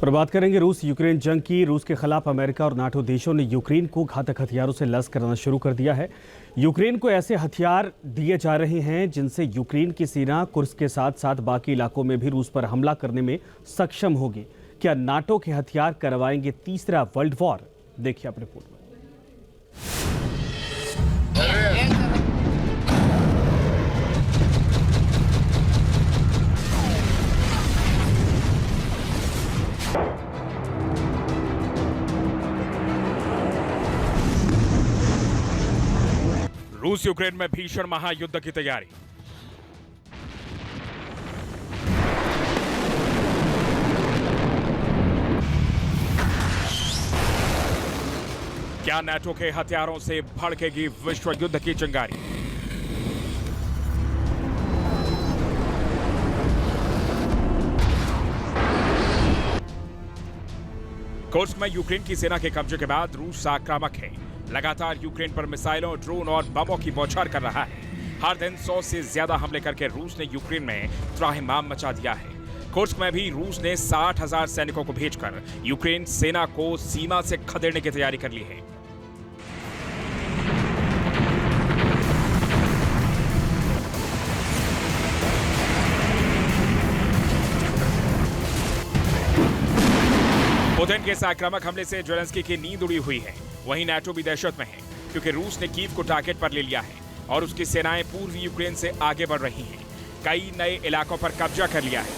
और बात करेंगे रूस यूक्रेन जंग की। रूस के खिलाफ अमेरिका और नाटो देशों ने यूक्रेन को घातक हथियारों से लैस करना शुरू कर दिया है। यूक्रेन को ऐसे हथियार दिए जा रहे हैं जिनसे यूक्रेन की सेना कुर्स्क के साथ साथ बाकी इलाकों में भी रूस पर हमला करने में सक्षम होगी। क्या नाटो के हथियार करवाएंगे तीसरा वर्ल्ड वॉर? देखिए आप रिपोर्ट में। रूस यूक्रेन में भीषण महायुद्ध की तैयारी। क्या नाटो के हथियारों से भड़केगी विश्व युद्ध की चिंगारी? कुर्स्क में यूक्रेन की सेना के कब्जे के बाद रूस आक्रामक है। लगातार यूक्रेन पर मिसाइलों, ड्रोन और बमों की बौछार कर रहा है। हर दिन 100 से ज्यादा हमले करके रूस ने यूक्रेन में त्राहिमाम मचा दिया है। कुर्स्क में भी रूस ने 60,000 सैनिकों को भेजकर यूक्रेन सेना को सीमा से खदेड़ने की तैयारी कर ली है। पुतिन के इस आक्रामक हमले से ज़ेलेंस्की की नींद उड़ी हुई है। वहीं नाटो भी दहशत में है क्योंकि रूस ने कीव को टारगेट पर ले लिया है और उसकी सेनाएं पूर्वी यूक्रेन से आगे बढ़ रही हैं। कई नए इलाकों पर कब्जा कर लिया है।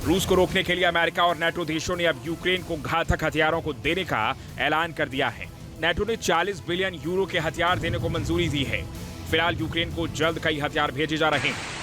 रूस को रोकने के लिए अमेरिका और नाटो देशों ने अब यूक्रेन को घातक हथियारों को देने का ऐलान कर दिया है। नाटो ने 40 बिलियन यूरो के हथियार देने को मंजूरी दी है। फिलहाल यूक्रेन को जल्द कई हथियार भेजे जा रहे हैं।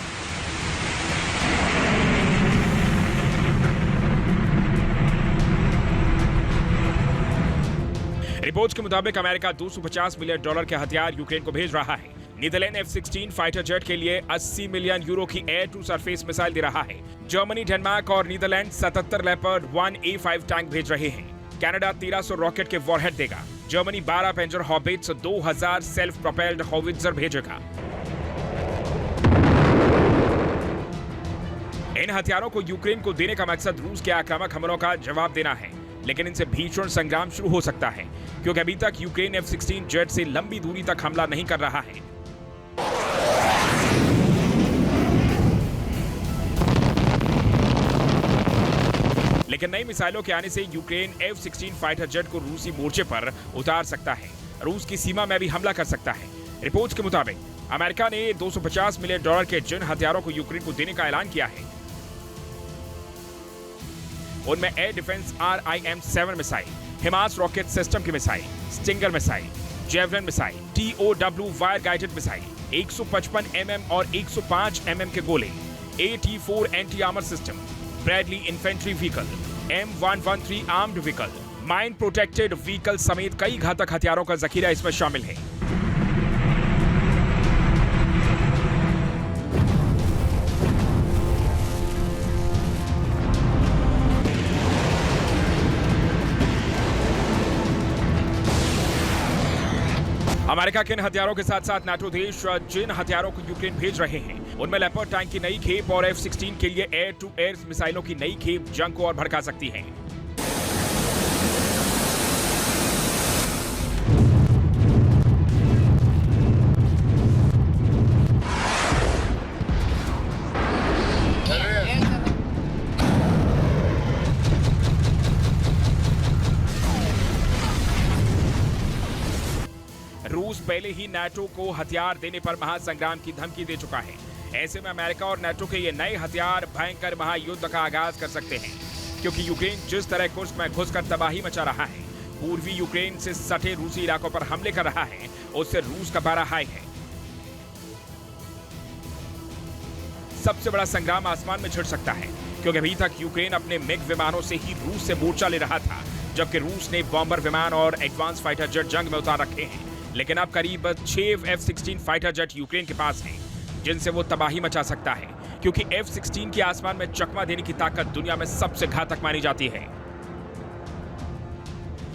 रिपोर्ट्स के मुताबिक अमेरिका $250 मिलियन के हथियार यूक्रेन को भेज रहा है। नीदरलैंड F-16 फाइटर जेट के लिए 80 मिलियन यूरो की एयर टू सरफेस मिसाइल दे रहा है। जर्मनी, डेनमार्क और नीदरलैंड 77 लेपर्ड 1A5 टैंक भेज रहे हैं। कनाडा 1300 रॉकेट के वॉरहेड देगा। Germany 12 पेंजर habits 2000 self propelled howitzer भेजेगा। इन हथियारों को यूक्रेन को देने का मकसद रूस के आक्रामक हमलों का जवाब देना है, लेकिन इनसे भीषण संग्राम शुरू हो सकता है क्योंकि अभी तक यूक्रेन F-16 जेट से लंबी दूरी तक हमला नहीं कर रहा है। लेकिन नई मिसाइलों के आने से यूक्रेन F-16 फाइटर जेट को रूसी मोर्चे पर उतार सकता है। रूस की सीमा में भी हमला कर सकता है। रिपोर्ट्स के मुताबिक अमेरिका ने $250 मिलियन के जिन हथियारों को यूक्रेन को देने का ऐलान किया है उनमें air defence RIM-7 missile, HIMARS rocket system की missile, Stinger missile, Javelin missile, TOW wire guided missile, 155 mm और 105 mm के गोले, AT-4 anti armour system, Bradley infantry vehicle, M113 armoured vehicle, mine protected vehicle समेत कई घातक हथियारों का जखीरा इसमें शामिल है। अमेरिका के इन हथियारों के साथ साथ नाटो देश जिन हथियारों को यूक्रेन भेज रहे हैं उनमें लेपर्ड टैंक की नई खेप और F-16 के लिए एयर टू एयर मिसाइलों की नई खेप जंग को और भड़का सकती है। रूस पहले ही नाटो को हथियार देने पर महासंग्राम की धमकी दे चुका है। ऐसे में अमेरिका और नाटो के ये नए हथियार भयंकर महायुद्ध का आगाज कर सकते हैं क्योंकि यूक्रेन जिस तरह कुर्स्क में घुसकर तबाही मचा रहा है, पूर्वी यूक्रेन से सटे रूसी इलाकों पर हमले कर रहा है, उससे रूस का पारा हाई है। सबसे बड़ा संग्राम आसमान में छिड़ सकता है क्योंकि अभी तक यूक्रेन अपने मिग विमानों से ही रूस से मोर्चा ले रहा था, जबकि रूस ने बॉम्बर विमान और एडवांस फाइटर जेट जंग में उतार रखे हैं। लेकिन अब करीब 6 F-16 फाइटर जेट यूक्रेन के पास हैं, जिनसे वो तबाही मचा सकता है क्योंकि F-16 की आसमान में चकमा देने की ताकत दुनिया में सबसे घातक मानी जाती है।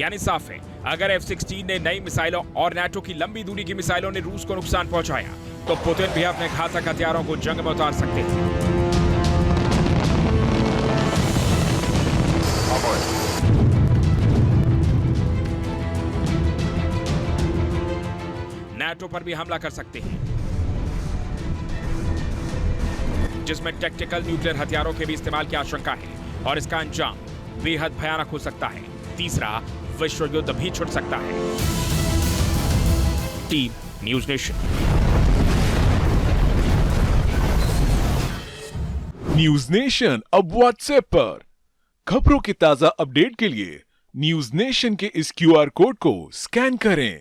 यानी साफ है, अगर F-16 ने नई मिसाइलों और नाटो की लंबी दूरी की मिसाइलों ने रूस को नुकसान पहुंचाया तो पुतिन भी अपने घातक हथियारों को जंग में उतार सकते हैं। नाटो पर भी हमला कर सकते हैं, जिसमें टैक्टिकल न्यूक्लियर हथियारों के भी इस्तेमाल की आशंका है और इसका अंजाम बेहद भयानक हो सकता है। तीसरा, विश्व युद्ध भी छिड़ सकता है। Team news nation. News nation अब व्हाट्सएप पर खबरों के ताजा अपडेट के लिए न्यूज नेशन के इस क्यूआर कोड को स्कैन करें।